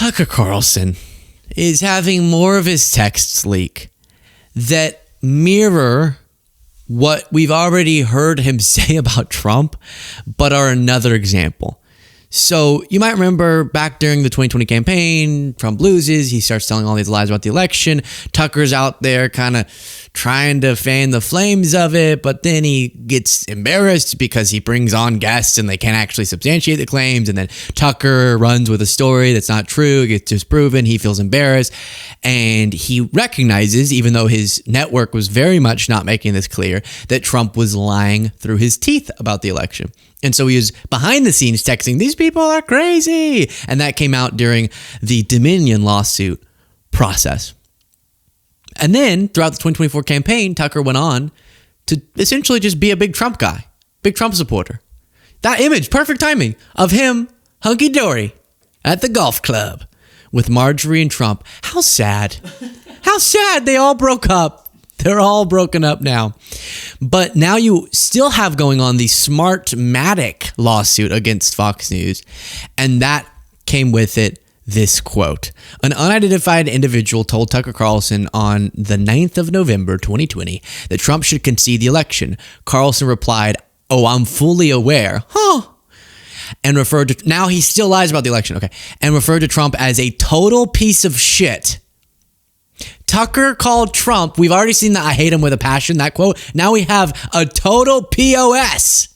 Tucker Carlson is having more of his texts leak that mirror what we've already heard him say about Trump, but are another example. So you might remember back during the 2020 campaign, Trump loses, he starts telling all these lies about the election. Tucker's out there kind of trying to fan the flames of it, but then he gets embarrassed because he brings on guests and they can't actually substantiate the claims. And then Tucker runs with a story that's not true, it gets disproven, he feels embarrassed. And he recognizes, even though his network was very much not making this clear, that Trump was lying through his teeth about the election. And so he was behind the scenes texting, these people are crazy. And that came out during the Dominion lawsuit process. And then throughout the 2024 campaign, Tucker went on to essentially just be a big Trump guy, big Trump supporter. That image, perfect timing of him hunky-dory at the golf club with Marjorie and Trump. How sad. How sad they all broke up. They're all broken up now. But now you still have going on the Smartmatic lawsuit against Fox News. And that came with it this quote. An unidentified individual told Tucker Carlson on the 9th of November, 2020, that Trump should concede the election. Carlson replied, "Oh, I'm fully aware." Huh. And referred to, now he still lies about the election. Okay. And referred to Trump as a total piece of shit. Tucker called Trump, we've already seen that I hate him with a passion, that quote. Now we have a total POS.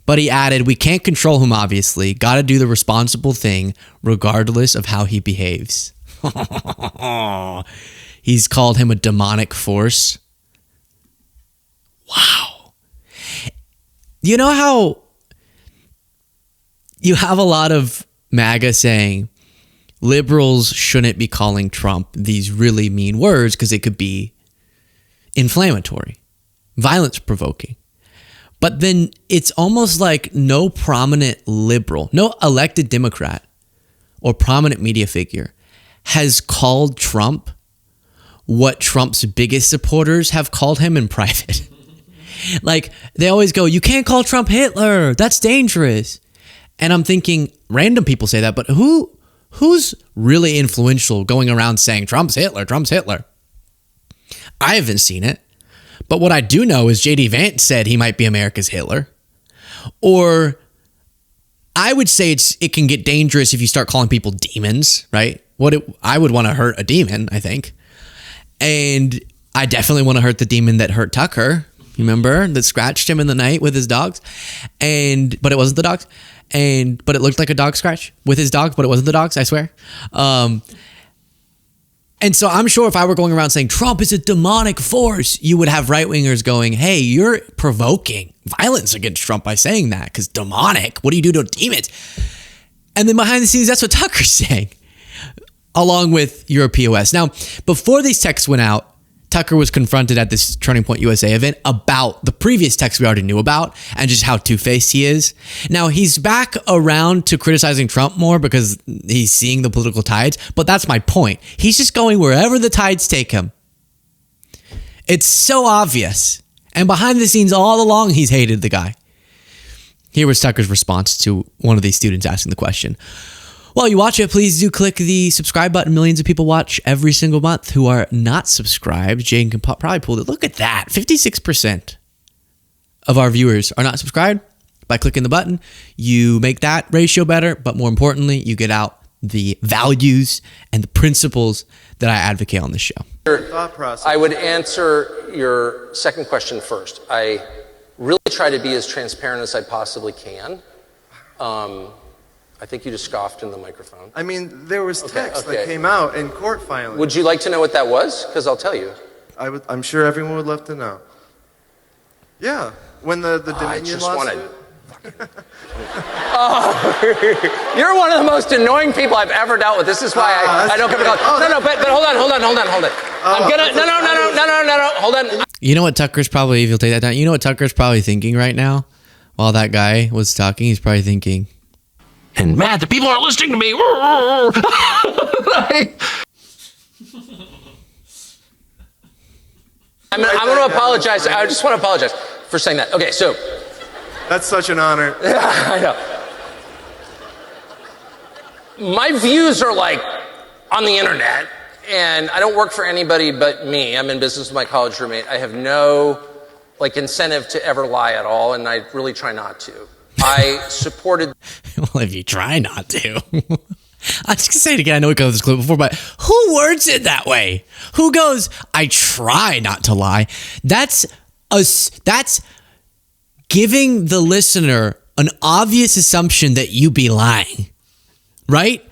But he added, we can't control him, obviously. Got to do the responsible thing, regardless of how he behaves. He's called him a demonic force. Wow. You know how you have a lot of MAGA saying, liberals shouldn't be calling Trump these really mean words because it could be inflammatory, violence-provoking. But then it's almost like no prominent liberal, no elected Democrat or prominent media figure has called Trump what Trump's biggest supporters have called him in private. Like, they always go, you can't call Trump Hitler. That's dangerous. And I'm thinking, random people say that, but who's really influential going around saying Trump's Hitler, Trump's Hitler? I haven't seen it. But what I do know is J.D. Vance said he might be America's Hitler. Or I would say it can get dangerous if you start calling people demons, right? I would want to hurt a demon, I think. And I definitely want to hurt the demon that hurt Tucker. You remember? That scratched him in the night with his dogs. But it wasn't the dogs. But it looked like a dog scratch with his dogs, but it wasn't the dogs, I swear. And so I'm sure if I were going around saying Trump is a demonic force, you would have right-wingers going, hey, you're provoking violence against Trump by saying that because demonic, what do you do to demons? And then behind the scenes, that's what Tucker's saying, along with your POS. Now, before these texts went out, Tucker was confronted at this Turning Point USA event about the previous text we already knew about and just how two-faced he is. Now, he's back around to criticizing Trump more because he's seeing the political tides, but that's my point. He's just going wherever the tides take him. It's so obvious. And behind the scenes, all along, he's hated the guy. Here was Tucker's response to one of these students asking the question. While you watch it, please do click the subscribe button. Millions of people watch every single month who are not subscribed. Jaden can probably pull it. Look at that. 56% of our viewers are not subscribed. By clicking the button, you make that ratio better. But more importantly, you get out the values and the principles that I advocate on this show. I would answer your second question first. I really try to be as transparent as I possibly can. I think you just scoffed in the microphone. I mean, there was text that came out in court filing. Would you like to know what that was? Because I'll tell you. I'm sure everyone would love to know. Yeah, when the Dominion lawsuit. Oh, you're one of the most annoying people I've ever dealt with. This is why I don't come to call. No, but hold on. I'm gonna no, hold on. You know what Tucker's probably, if you'll take that down, you know what Tucker's probably thinking right now? While that guy was talking, he's probably thinking, and man, the people aren't listening to me. I'm going to apologize. I just want to apologize for saying that. Okay, so. That's such an honor. I know. my views are like on the internet, and I don't work for anybody but me. I'm in business with my college roommate. I have no like incentive to ever lie at all, and I really try not to. I supported. Well, if you try not to. I'm just gonna say it again. I know we covered this clip before, but who words it that way? Who goes, I try not to lie? That's giving the listener an obvious assumption that you be lying, right?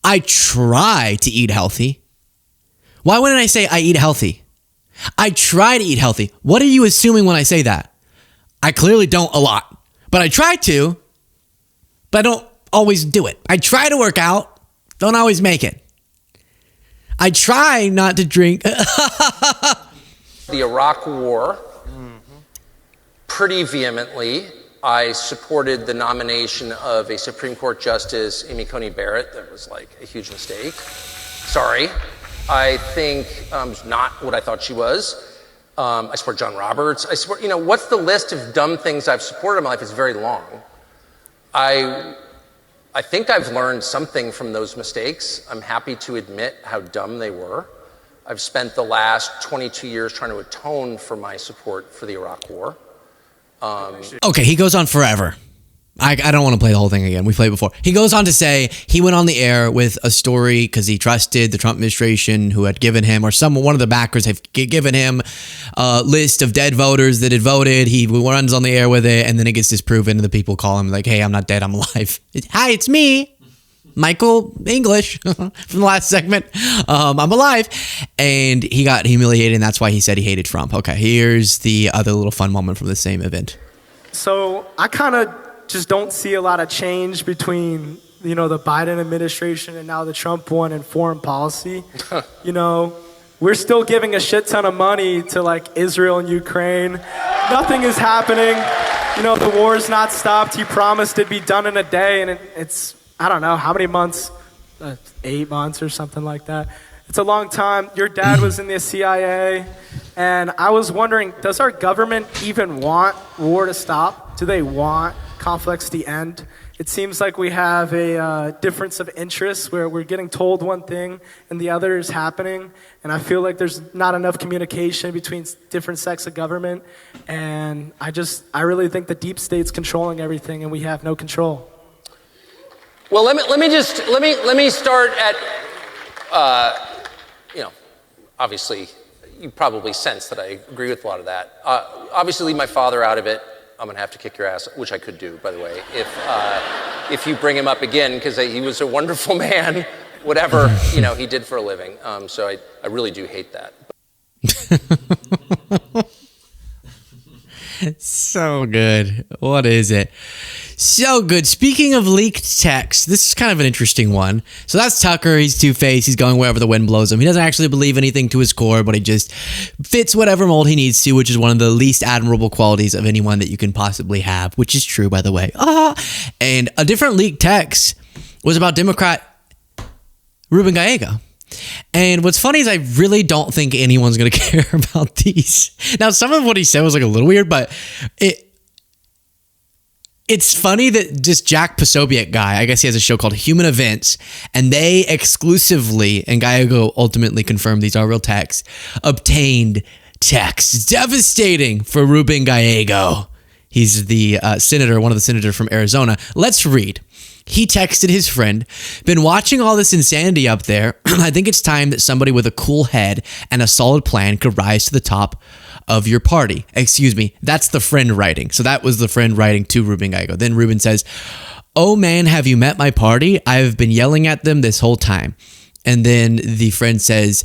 I try to eat healthy. Why wouldn't I say I eat healthy? I try to eat healthy. What are you assuming when I say that? I clearly don't a lot, but I try to, but I don't always do it. I try to work out, don't always make it. I try not to drink. The Iraq War pretty vehemently. I supported the nomination of a Supreme Court Justice, Amy Coney Barrett. That was like a huge mistake. Sorry. I think not what I thought she was. I support John Roberts. I support, what's the list of dumb things I've supported in my life? It's very long. I think I've learned something from those mistakes. I'm happy to admit how dumb they were. I've spent the last 22 years trying to atone for my support for the Iraq War. Okay, he goes on forever. I don't want to play the whole thing again. We played before. He goes on to say he went on the air with a story because he trusted the Trump administration who had given him, or one of the backers have given him a list of dead voters that had voted. He runs on the air with it, and then it gets disproven, and the people call him like, hey, I'm not dead, I'm alive. Hi, it's me, Michael English from the last segment. I'm alive. And he got humiliated, and that's why he said he hated Trump. Okay, here's the other little fun moment from the same event. So I kind of just don't see a lot of change between, the Biden administration and now the Trump one in foreign policy. We're still giving a shit ton of money to like Israel and Ukraine. Nothing is happening. The war's not stopped. He promised it'd be done in a day, and it's, I don't know, how many months? 8 months or something like that. It's a long time. Your dad was in the CIA, and I was wondering, does our government even want war to stop? Do they want conflicts to end? It seems like we have a difference of interests where we're getting told one thing and the other is happening, and I feel like there's not enough communication between different sects of government, and I really think the deep state's controlling everything and we have no control. Well, let me start at obviously you probably sense that I agree with a lot of that. Obviously leave my father out of it. I'm gonna have to kick your ass, which I could do, by the way, if you bring him up again, because he was a wonderful man, whatever he did for a living. So I really do hate that. So good. What is it? So good. Speaking of leaked text, this is kind of an interesting one. So that's Tucker. He's two-faced. He's going wherever the wind blows him. He doesn't actually believe anything to his core, but he just fits whatever mold he needs to, which is one of the least admirable qualities of anyone that you can possibly have, which is true, by the way. And a different leaked text was about Democrat Ruben Gallego. And what's funny is I really don't think anyone's going to care about these. Now, some of what he said was like a little weird, but it's funny that just Jack Posobiec guy, I guess he has a show called Human Events, and they exclusively, and Gallego ultimately confirmed these are real texts, obtained texts devastating for Ruben Gallego. He's the senator, one of the senators from Arizona. Let's read. He texted his friend, been watching all this insanity up there. I think it's time that somebody with a cool head and a solid plan could rise to the top of your party. Excuse me, that's the friend writing. So that was the friend writing to Ruben Gallego. Then Ruben says, oh man, have you met my party? I've been yelling at them this whole time. And then the friend says,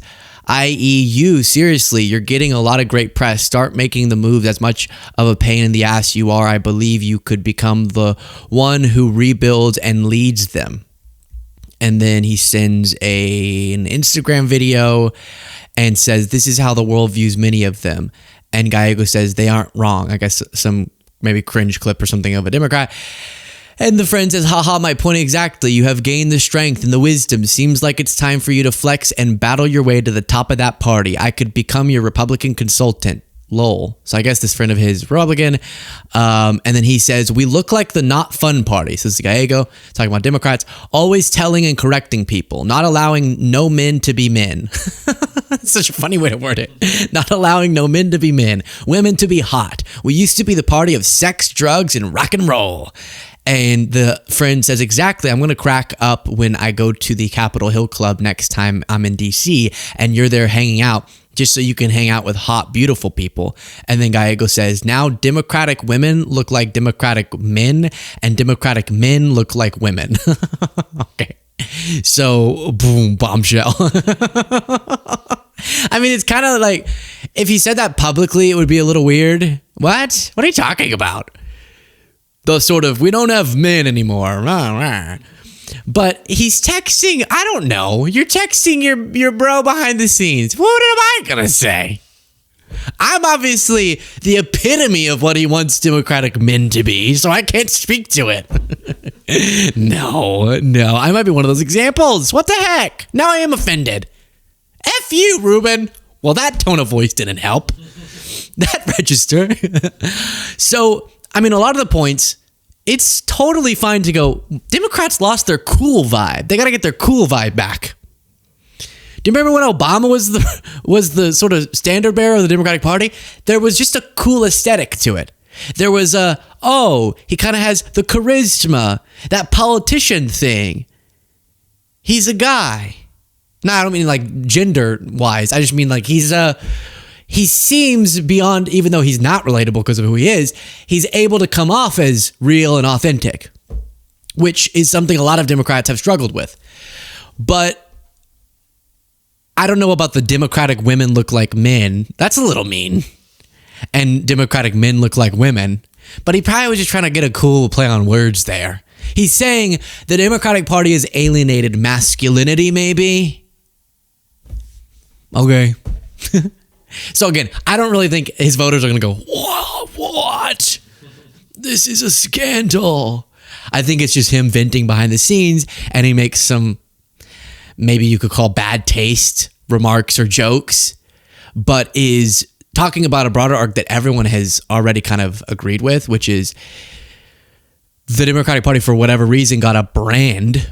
i.e. you, seriously, you're getting a lot of great press. Start making the moves. As much of a pain in the ass you are, I believe you could become the one who rebuilds and leads them. And then he sends an Instagram video and says, this is how the world views many of them. And Gallego says, they aren't wrong. I guess some maybe cringe clip or something of a Democrat. And the friend says, haha, my point exactly. You have gained the strength and the wisdom. Seems like it's time for you to flex and battle your way to the top of that party. I could become your Republican consultant. lol. So I guess this friend of his, Republican, and then he says, we look like the not fun party. So this is Gallego talking about Democrats, always telling and correcting people, not allowing no men to be men. That's such a funny way to word it. Not allowing no men to be men, women to be hot. We used to be the party of sex, drugs, and rock and roll. And the friend says, exactly, I'm going to crack up when I go to the Capitol Hill Club next time I'm in DC and you're there hanging out just so you can hang out with hot, beautiful people. And then Gallego says, now Democratic women look like Democratic men and Democratic men look like women. Okay. So, boom, bombshell. I mean, it's kind of like, if he said that publicly, it would be a little weird. What? What are you talking about? The sort of, we don't have men anymore. But he's texting, I don't know. You're texting your bro behind the scenes. What am I going to say? I'm obviously the epitome of what he wants Democratic men to be, so I can't speak to it. No, I might be one of those examples. What the heck? Now I am offended. F you, Ruben. Well, that tone of voice didn't help. That register. So, I mean, a lot of the points, it's totally fine to go, Democrats lost their cool vibe. They got to get their cool vibe back. Do you remember when Obama was the sort of standard bearer of the Democratic Party? There was just a cool aesthetic to it. There was he kind of has the charisma, that politician thing. He's a guy. No, I don't mean like gender-wise. I just mean like he seems beyond, even though he's not relatable because of who he is, he's able to come off as real and authentic, which is something a lot of Democrats have struggled with. But I don't know about the Democratic women look like men. That's a little mean. And Democratic men look like women. But he probably was just trying to get a cool play on words there. He's saying the Democratic Party has alienated masculinity, maybe. Okay. So again, I don't really think his voters are going to go, whoa, what? This is a scandal. I think it's just him venting behind the scenes, and he makes some, maybe you could call bad taste remarks or jokes, but is talking about a broader arc that everyone has already kind of agreed with, which is the Democratic Party, for whatever reason, got a brand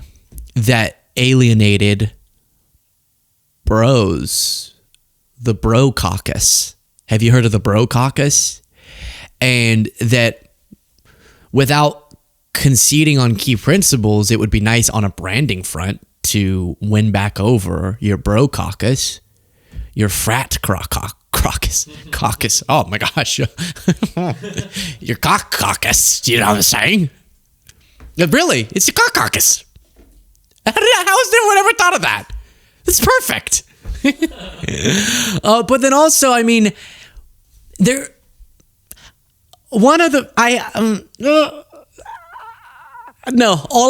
that alienated bros. The Bro Caucus. Have you heard of the Bro Caucus? And that without conceding on key principles, it would be nice on a branding front to win back over your Bro Caucus, your frat caucus. Oh my gosh. Your cock caucus. Do you know what I'm saying? Really, it's your cock caucus. How has no one ever thought of that? It's perfect. But then also, I mean, all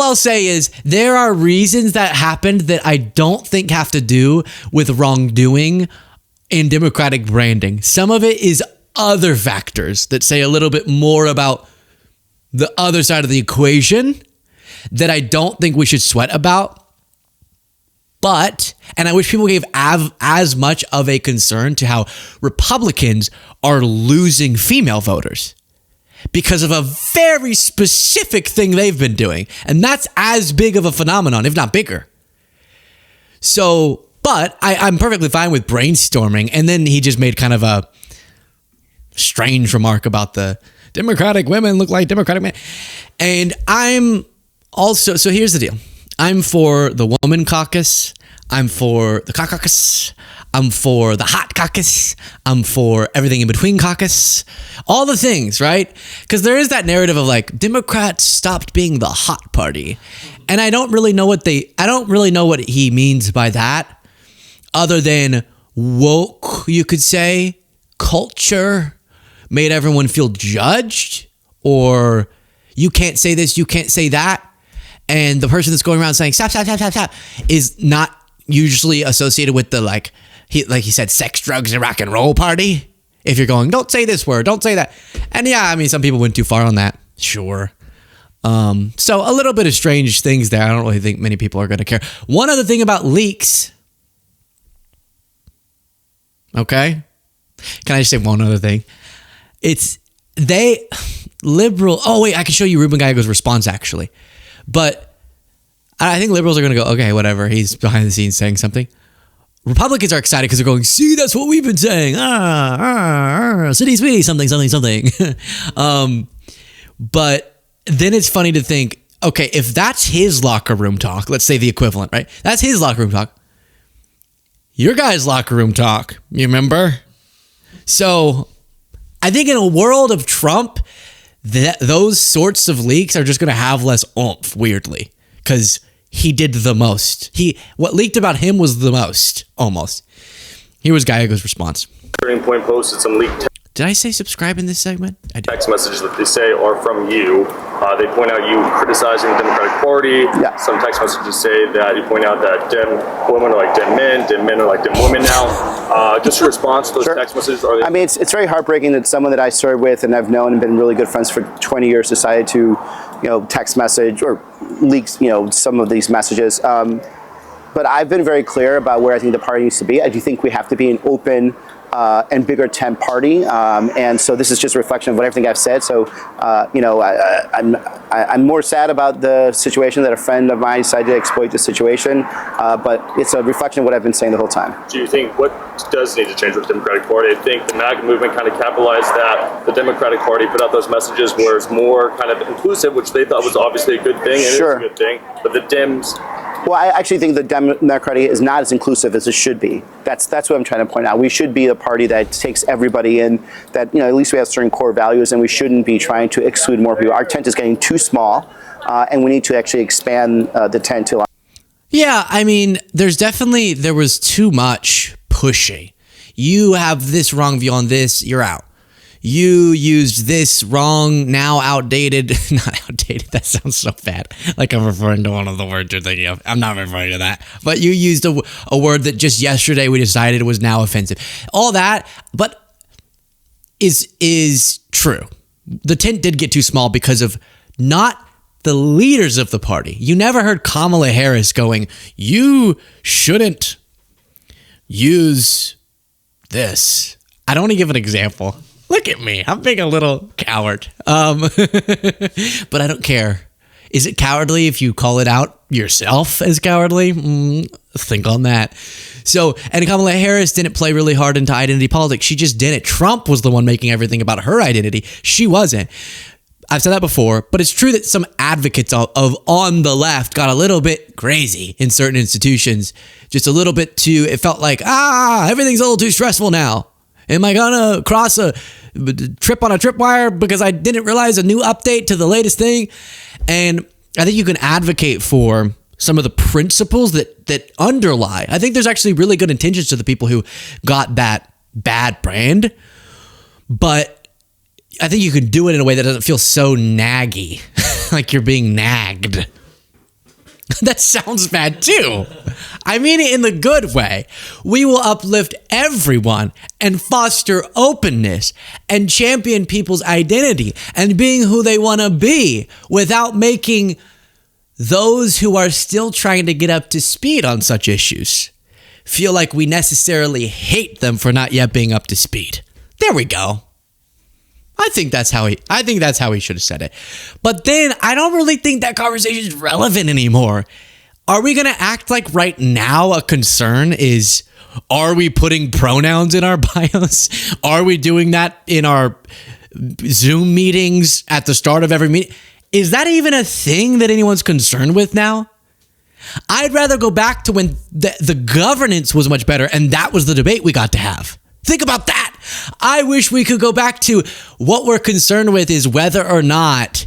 I'll say is there are reasons that happened that I don't think have to do with wrongdoing in Democratic branding. Some of it is other factors that say a little bit more about the other side of the equation that I don't think we should sweat about. But, and I wish people gave as much of a concern to how Republicans are losing female voters because of a very specific thing they've been doing. And that's as big of a phenomenon, if not bigger. So, but I'm perfectly fine with brainstorming. And then he just made kind of a strange remark about the Democratic women look like Democratic men. And I'm also, so here's the deal. I'm for the woman caucus. I'm for the cock caucus. I'm for the hot caucus. I'm for everything in between caucus. All the things, right? Because there is that narrative of like Democrats stopped being the hot party. And I don't really know what he means by that, other than woke, you could say, culture made everyone feel judged, or you can't say this, you can't say that. And the person that's going around saying stop is not usually associated with the like he said, sex, drugs, and rock and roll party. If you're going, don't say this word, don't say that. And yeah, I mean, some people went too far on that. Sure. So a little bit of strange things there. I don't really think many people are going to care. One other thing about leaks. Okay. Can I just say one other thing? It's liberal. Oh, wait, I can show you Ruben Gallego's response, actually. But I think liberals are going to go, okay, whatever. He's behind the scenes saying something. Republicans are excited because they're going, see, that's what we've been saying. City, sweetie, something, something, something. But then it's funny to think, okay, if that's his locker room talk, let's say the equivalent, right? That's his locker room talk. Your guy's locker room talk, you remember? So I think in a world of Trump, those sorts of leaks are just going to have less oomph, weirdly, because he did the most. What leaked about him was the most, almost. Here was Gallego's response. Turning Point posted some leaked Did I say subscribe in this segment? I did. text messages that they say are from you. They point out you criticizing the Democratic Party. Yeah. Some text messages say that you point out that dim women are like dim men are like dim women now. Just your response to those Sure. text messages. Are they- I mean, it's very heartbreaking that someone that I served with and I've known and been really good friends for 20 years decided to, text message or leaks, some of these messages. But I've been very clear about where I think the party needs to be. I do think we have to be an open and bigger tent party, and so this is just a reflection of what everything I've said. So, I'm more sad about the situation that a friend of mine decided to exploit the situation, but it's a reflection of what I've been saying the whole time. Do you think what does need to change with the Democratic Party? I think the MAGA movement kind of capitalized that. The Democratic Party put out those messages where it's more kind of inclusive, which they thought was obviously a good thing, and Sure. it's a good thing. But the Dems. Well, I actually think the Democratic is not as inclusive as it should be. That's what I'm trying to point out. We should be the party that takes everybody in, that, at least we have certain core values, and we shouldn't be trying to exclude more people. Our tent is getting too small, and we need to actually expand the tent to. Yeah, I mean, there was too much pushing. You have this wrong view on this, you're out. You used this wrong, now outdated, not outdated, that sounds so bad. Like I'm referring to one of the words you're thinking of. I'm not referring to that. But you used a word that just yesterday we decided was now offensive. All that, but is true. The tent did get too small because of not the leaders of the party. You never heard Kamala Harris going, you shouldn't use this. I don't want to give an example. Look at me. I'm being a little coward. But I don't care. Is it cowardly if you call it out yourself as cowardly? Think on that. So, and Kamala Harris didn't play really hard into identity politics. She just didn't. Trump was the one making everything about her identity. She wasn't. I've said that before, but it's true that some advocates of on the left got a little bit crazy in certain institutions. Just a little bit too, it felt like, everything's a little too stressful now. Am I gonna cross a trip on a tripwire because I didn't realize a new update to the latest thing? And I think you can advocate for some of the principles that underlie. I think there's actually really good intentions to the people who got that bad brand, but I think you can do it in a way that doesn't feel so naggy, like you're being nagged. That sounds bad too. I mean it in the good way. We will uplift everyone and foster openness and champion people's identity and being who they want to be without making those who are still trying to get up to speed on such issues feel like we necessarily hate them for not yet being up to speed. There we go. I think that's how he should have said it. But then I don't really think that conversation is relevant anymore. Are we going to act like right now a concern is, are we putting pronouns in our bios? Are we doing that in our Zoom meetings at the start of every meeting? Is that even a thing that anyone's concerned with now? I'd rather go back to when the governance was much better and that was the debate we got to have. Think about that. I wish we could go back to what we're concerned with is whether or not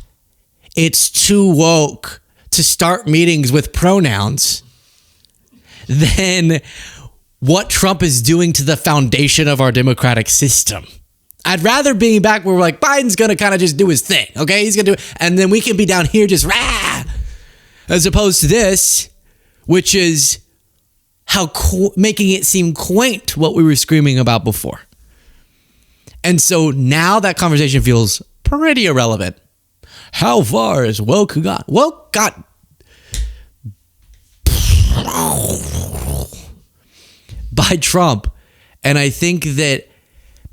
it's too woke to start meetings with pronouns than what Trump is doing to the foundation of our democratic system. I'd rather be back where we're like, Biden's going to kind of just do his thing, okay? He's going to do it, and then we can be down here just rah, as opposed to this, which is how making it seem quaint what we were screaming about before. And so now that conversation feels pretty irrelevant. How far is woke gone? Woke got by Trump. And I think that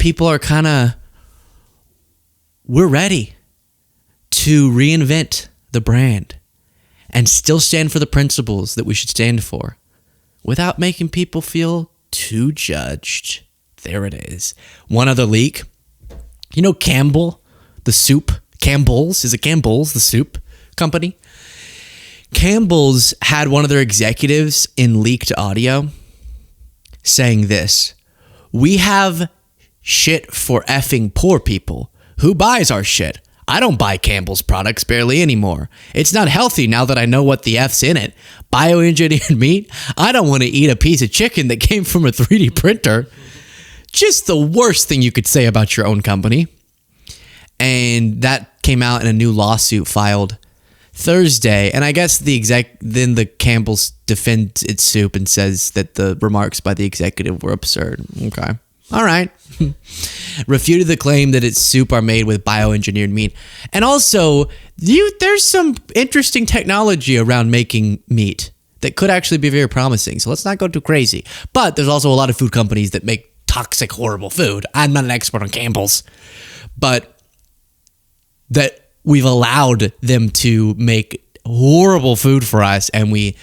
people are kind of, we're ready to reinvent the brand and still stand for the principles that we should stand for without making people feel too judged. There it is. One other leak. You know Campbell, the soup? Campbell's? Is it Campbell's, the soup company? Campbell's had one of their executives in leaked audio saying this: "We have shit for effing poor people. Who buys our shit? I don't buy Campbell's products barely anymore. It's not healthy now that I know what the F's in it. Bioengineered meat? I don't want to eat a piece of chicken that came from a 3D printer." Just the worst thing you could say about your own company. And that came out in a new lawsuit filed Thursday. And I guess then the Campbell's defends its soup and says that the remarks by the executive were absurd. Okay. All right. Refuted the claim that its soup are made with bioengineered meat. And also, there's some interesting technology around making meat that could actually be very promising. So let's not go too crazy. But there's also a lot of food companies that make toxic, horrible food. I'm not an expert on Campbell's, but that we've allowed them to make horrible food for us, and we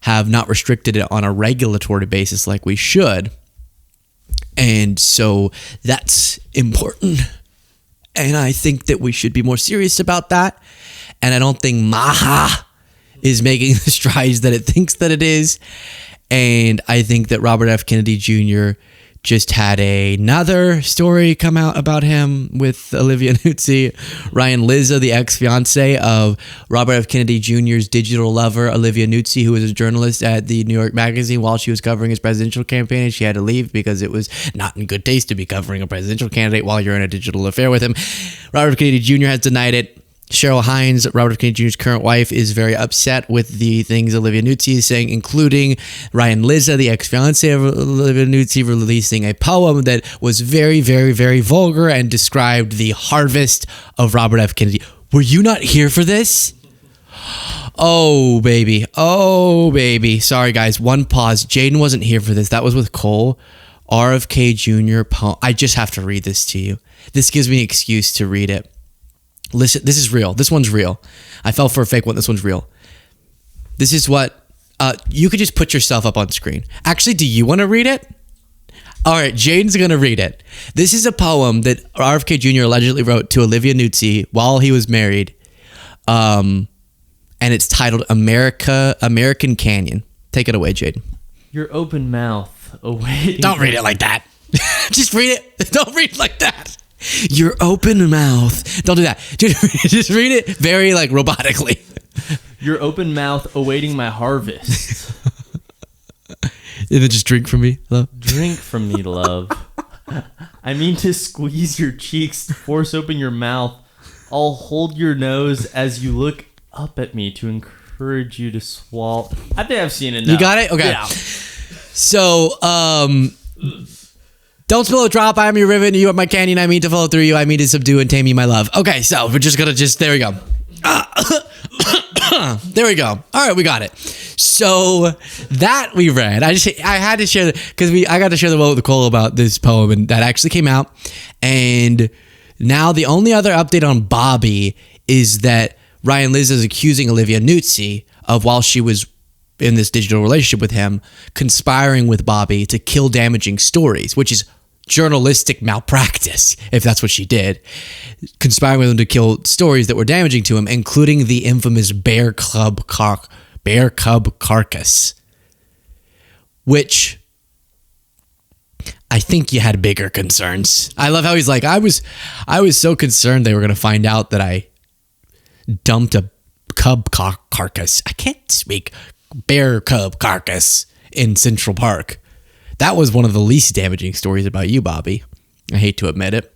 have not restricted it on a regulatory basis like we should. And so that's important. And I think that we should be more serious about that. And I don't think Maha is making the strides that it thinks that it is. And I think that Robert F. Kennedy Jr. just had another story come out about him with Olivia Nuzzi. Ryan Lizza, the ex-fiance of Robert F. Kennedy Jr.'s digital lover, Olivia Nuzzi, who was a journalist at the New York Magazine while she was covering his presidential campaign, and she had to leave because it was not in good taste to be covering a presidential candidate while you're in a digital affair with him. Robert F. Kennedy Jr. has denied it. Cheryl Hines, Robert F. Kennedy Jr.'s current wife, is very upset with the things Olivia Nuzzi is saying, including Ryan Lizza, the ex-fiance of Olivia Nuzzi, releasing a poem that was very, very, very vulgar and described the harvest of Robert F. Kennedy. Were you not here for this? Oh, baby. Oh, baby. Sorry, guys. One pause. Jaden wasn't here for this. That was with Cole. RFK Jr. poem. I just have to read this to you. This gives me an excuse to read it. Listen, this is real. This one's real. I fell for a fake one. This one's real. This is what, you could just put yourself up on screen. Actually, do you want to read it? All right, Jaden's going to read it. This is a poem that RFK Jr. allegedly wrote to Olivia Nuzzi while he was married. And it's titled American Canyon. Take it away, Jaden. Your open mouth away. Don't read it like that. Just read it. Don't read it like that. Your open mouth. Don't do that. Just read it very robotically. Your open mouth awaiting my harvest. And then just drink from me, love. Drink from me, love. I mean to squeeze your cheeks, to force open your mouth. I'll hold your nose as you look up at me to encourage you to swallow. I think I've seen it now. You got it? Okay. Yeah. So, don't spill a drop. I am your rivet. You are my canyon. I mean to flow through you. I mean to subdue and tame you, my love. Okay, so we're just gonna there we go. There we go. All right, we got it. So that we read. I had to share because I got to share the one with Nicole about this poem, and that actually came out. And now the only other update on Bobby is that Ryan Liz is accusing Olivia Nuzzi of, while she was in this digital relationship with him, conspiring with Bobby to kill damaging stories, which is journalistic malpractice, if that's what she did. Conspiring with him to kill stories that were damaging to him, including the infamous bear cub carcass, which I think you had bigger concerns. I love how he's like, I was so concerned they were going to find out that I dumped a cub carcass. I can't speak. Bear cub carcass in Central Park. That was one of the least damaging stories about you, Bobby. I hate to admit it.